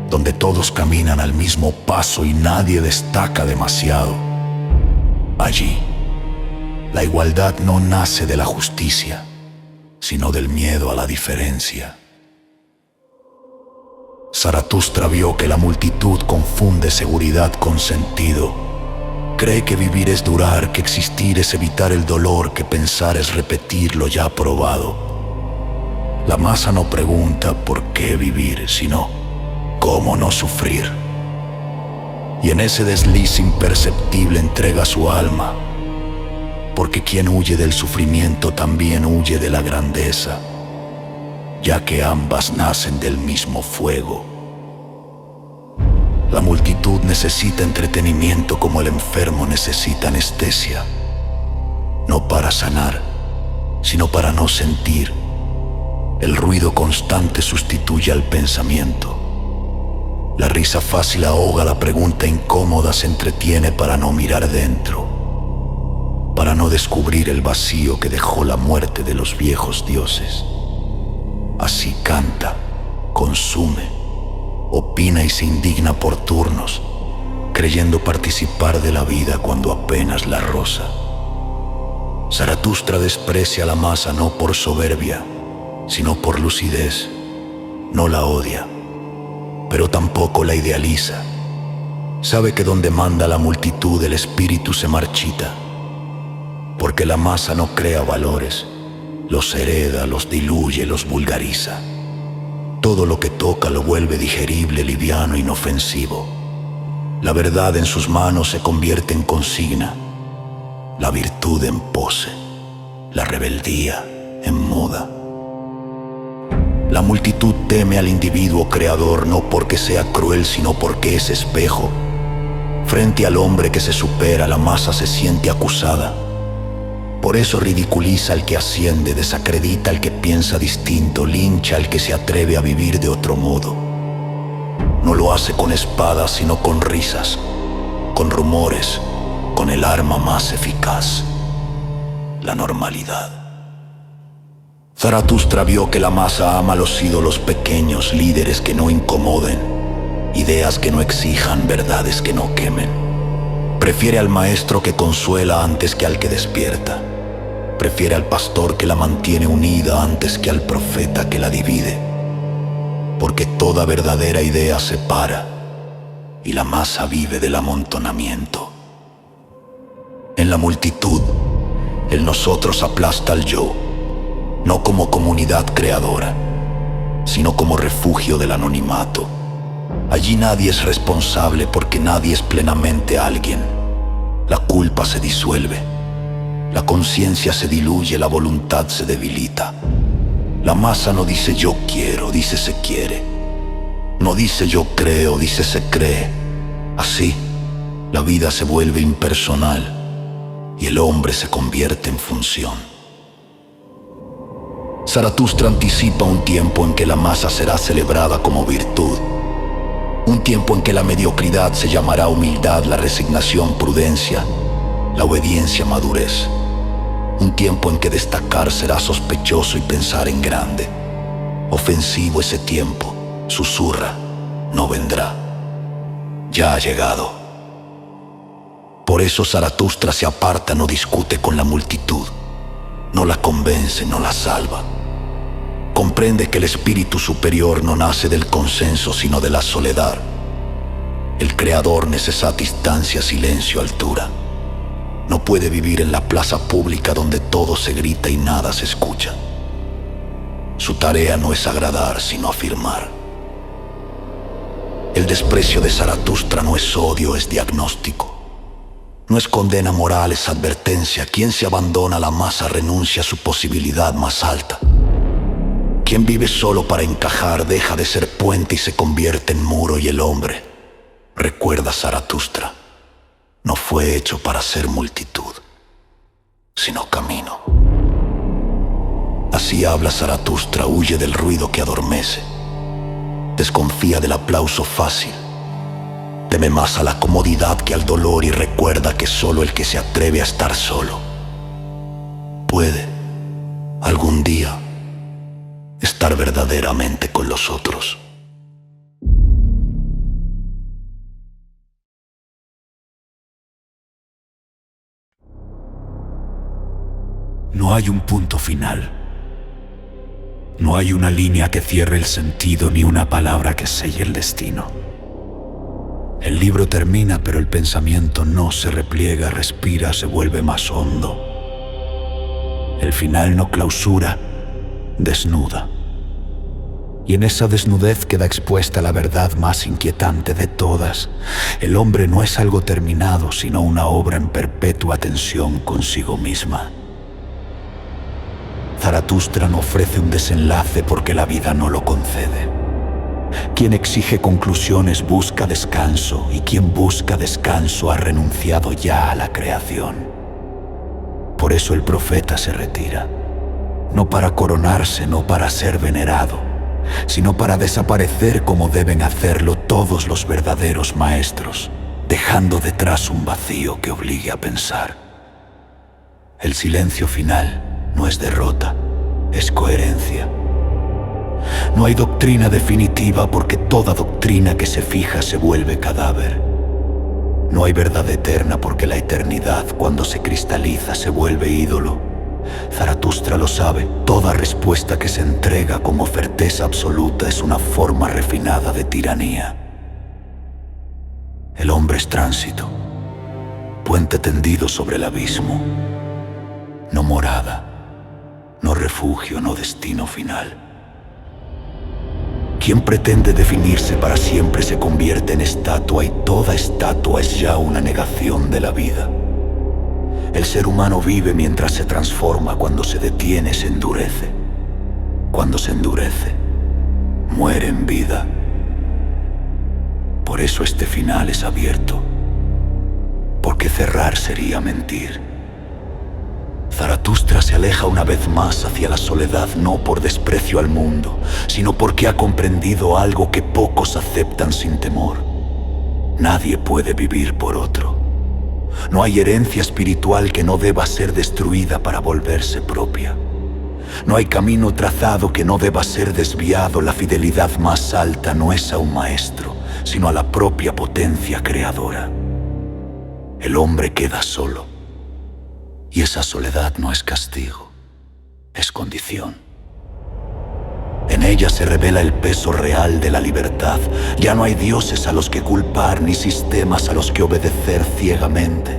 donde todos caminan al mismo paso y nadie destaca demasiado. Allí, la igualdad no nace de la justicia, sino del miedo a la diferencia. Zaratustra vio que la multitud confunde seguridad con sentido. Cree que vivir es durar, que existir es evitar el dolor, que pensar es repetir lo ya probado. La masa no pregunta por qué vivir, sino cómo no sufrir. Y en ese desliz imperceptible entrega su alma, porque quien huye del sufrimiento también huye de la grandeza, ya que ambas nacen del mismo fuego. La multitud necesita entretenimiento como el enfermo necesita anestesia, no para sanar, sino para no sentir. El ruido constante sustituye al pensamiento. La risa fácil ahoga, la pregunta incómoda se entretiene para no mirar dentro, para no descubrir el vacío que dejó la muerte de los viejos dioses. Así canta, consume, opina y se indigna por turnos, creyendo participar de la vida cuando apenas la roza. Zaratustra desprecia a la masa no por soberbia, sino por lucidez. No la odia, pero tampoco la idealiza. Sabe que donde manda la multitud el espíritu se marchita, porque la masa no crea valores, los hereda, los diluye, los vulgariza. Todo lo que toca lo vuelve digerible, liviano, inofensivo. La verdad en sus manos se convierte en consigna, la virtud en pose, la rebeldía en moda. La multitud teme al individuo creador no porque sea cruel, sino porque es espejo. Frente al hombre que se supera, la masa se siente acusada. Por eso ridiculiza al que asciende, desacredita al que piensa distinto, lincha al que se atreve a vivir de otro modo. No lo hace con espadas, sino con risas, con rumores, con el arma más eficaz, la normalidad. Zaratustra vio que la masa ama los ídolos pequeños, líderes que no incomoden, ideas que no exijan, verdades que no quemen. Prefiere al maestro que consuela antes que al que despierta. Prefiere al pastor que la mantiene unida antes que al profeta que la divide. Porque toda verdadera idea separa y la masa vive del amontonamiento. En la multitud, el nosotros aplasta al yo, no como comunidad creadora, sino como refugio del anonimato. Allí nadie es responsable porque nadie es plenamente alguien. La culpa se disuelve, la conciencia se diluye, la voluntad se debilita. La masa no dice yo quiero, dice se quiere. No dice yo creo, dice se cree. Así, la vida se vuelve impersonal. y el hombre se convierte en función. Zaratustra anticipa un tiempo en que la masa será celebrada como virtud, un tiempo en que la mediocridad se llamará humildad, la resignación prudencia, la obediencia madurez, un tiempo en que destacar será sospechoso y pensar en grande. Ofensivo ese tiempo, susurra, no vendrá, ya ha llegado. Por eso Zaratustra se aparta, no discute con la multitud, no la convence, no la salva. Comprende que el espíritu superior no nace del consenso, sino de la soledad. El creador necesita distancia, silencio, altura. No puede vivir en la plaza pública donde todo se grita y nada se escucha. Su tarea no es agradar, sino afirmar. El desprecio de Zaratustra no es odio, es diagnóstico. No es condena moral, es advertencia. Quien se abandona a la masa renuncia a su posibilidad más alta. Quien vive solo para encajar deja de ser puente y se convierte en muro, y el hombre, recuerda Zaratustra, no fue hecho para ser multitud, sino camino. Así habla Zaratustra, huye del ruido que adormece, desconfía del aplauso fácil, teme más a la comodidad que al dolor y recuerda que solo el que se atreve a estar solo puede, algún día, estar verdaderamente con los otros. No hay un punto final. No hay una línea que cierre el sentido ni una palabra que selle el destino. El libro termina, pero el pensamiento no se repliega, respira, se vuelve más hondo. El final no clausura, desnuda. Y en esa desnudez queda expuesta la verdad más inquietante de todas. El hombre no es algo terminado, sino una obra en perpetua tensión consigo misma. Zaratustra no ofrece un desenlace porque la vida no lo concede. Quien exige conclusiones busca descanso, y quien busca descanso ha renunciado ya a la creación. Por eso el profeta se retira, no para coronarse, no para ser venerado, sino para desaparecer como deben hacerlo todos los verdaderos maestros, dejando detrás un vacío que obligue a pensar. El silencio final no es derrota, es coherencia. No hay doctrina definitiva porque toda doctrina que se fija se vuelve cadáver. No hay verdad eterna porque la eternidad, cuando se cristaliza, se vuelve ídolo. Zaratustra lo sabe, toda respuesta que se entrega como certeza absoluta es una forma refinada de tiranía. El hombre es tránsito, puente tendido sobre el abismo, no morada, no refugio, no destino final. Quien pretende definirse para siempre se convierte en estatua, y toda estatua es ya una negación de la vida. El ser humano vive mientras se transforma, cuando se detiene se endurece. Cuando se endurece, muere en vida. Por eso este final es abierto, porque cerrar sería mentir. Zaratustra se aleja una vez más hacia la soledad, no por desprecio al mundo, sino porque ha comprendido algo que pocos aceptan sin temor. Nadie puede vivir por otro. No hay herencia espiritual que no deba ser destruida para volverse propia. No hay camino trazado que no deba ser desviado. La fidelidad más alta no es a un maestro, sino a la propia potencia creadora. El hombre queda solo. Y esa soledad no es castigo, es condición. En ella se revela el peso real de la libertad. Ya no hay dioses a los que culpar, ni sistemas a los que obedecer ciegamente,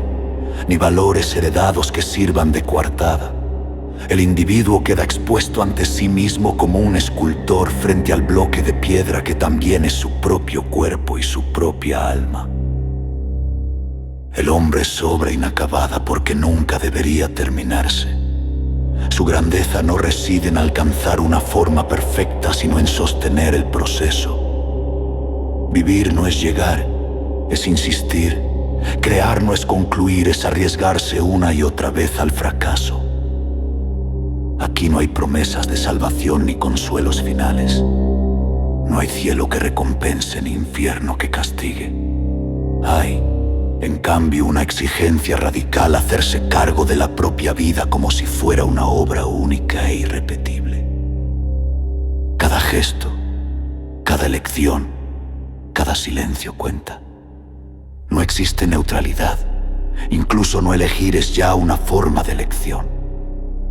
ni valores heredados que sirvan de coartada. El individuo queda expuesto ante sí mismo como un escultor frente al bloque de piedra que también es su propio cuerpo y su propia alma. El hombre es obra inacabada porque nunca debería terminarse. Su grandeza no reside en alcanzar una forma perfecta, sino en sostener el proceso. Vivir no es llegar, es insistir, Crear no es concluir, es arriesgarse una y otra vez al fracaso. Aquí no hay promesas de salvación ni consuelos finales. No hay cielo que recompense ni infierno que castigue. Hay, en cambio, una exigencia radical: hacerse cargo de la propia vida como si fuera una obra única e irrepetible. Cada gesto, cada elección, cada silencio cuenta. No existe neutralidad. Incluso no elegir es ya una forma de elección.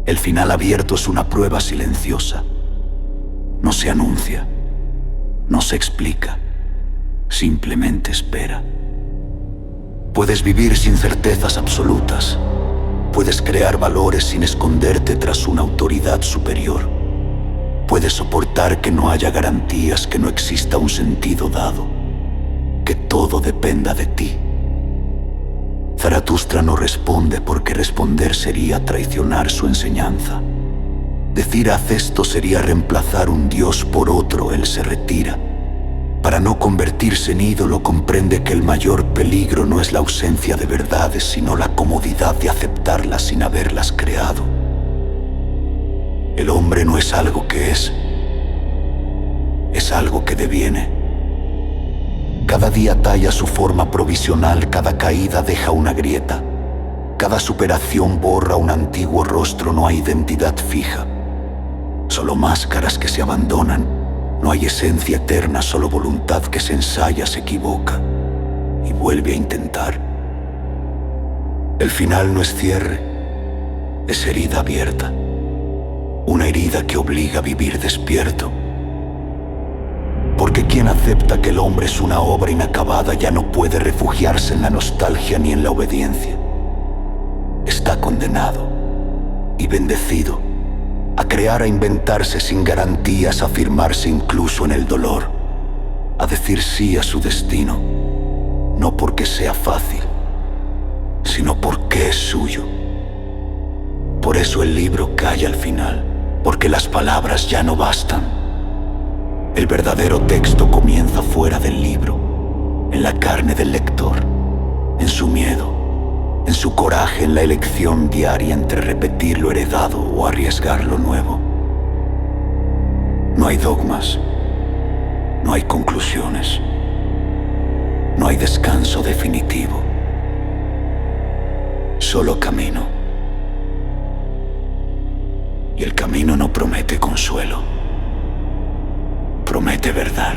El final abierto es una prueba silenciosa. No se anuncia, no se explica, simplemente espera. Puedes vivir sin certezas absolutas. Puedes crear valores sin esconderte tras una autoridad superior. Puedes soportar que no haya garantías, que no exista un sentido dado, que todo dependa de ti. Zaratustra no responde porque responder sería traicionar su enseñanza. Decir haz esto sería reemplazar un Dios por otro. Él se retira. Para no convertirse en ídolo, comprende que el mayor peligro no es la ausencia de verdades, sino la comodidad de aceptarlas sin haberlas creado. El hombre no es algo que es algo que deviene. Cada día talla su forma provisional, cada caída deja una grieta. Cada superación borra un antiguo rostro, no hay identidad fija. Solo máscaras que se abandonan. No hay esencia eterna, solo voluntad que se ensaya, se equivoca y vuelve a intentar. El final no es cierre, es herida abierta. Una herida que obliga a vivir despierto. Porque quien acepta que el hombre es una obra inacabada ya no puede refugiarse en la nostalgia ni en la obediencia. Está condenado y bendecido a crear, a inventarse sin garantías, a afirmarse incluso en el dolor, a decir sí a su destino, no porque sea fácil, sino porque es suyo. Por eso el libro calla al final, porque las palabras ya no bastan. El verdadero texto comienza fuera del libro, en la carne del lector, en su miedo, en su coraje, en la elección diaria entre repetir lo heredado o arriesgar lo nuevo. No hay dogmas, no hay conclusiones, no hay descanso definitivo, solo camino. Y el camino no promete consuelo, promete verdad.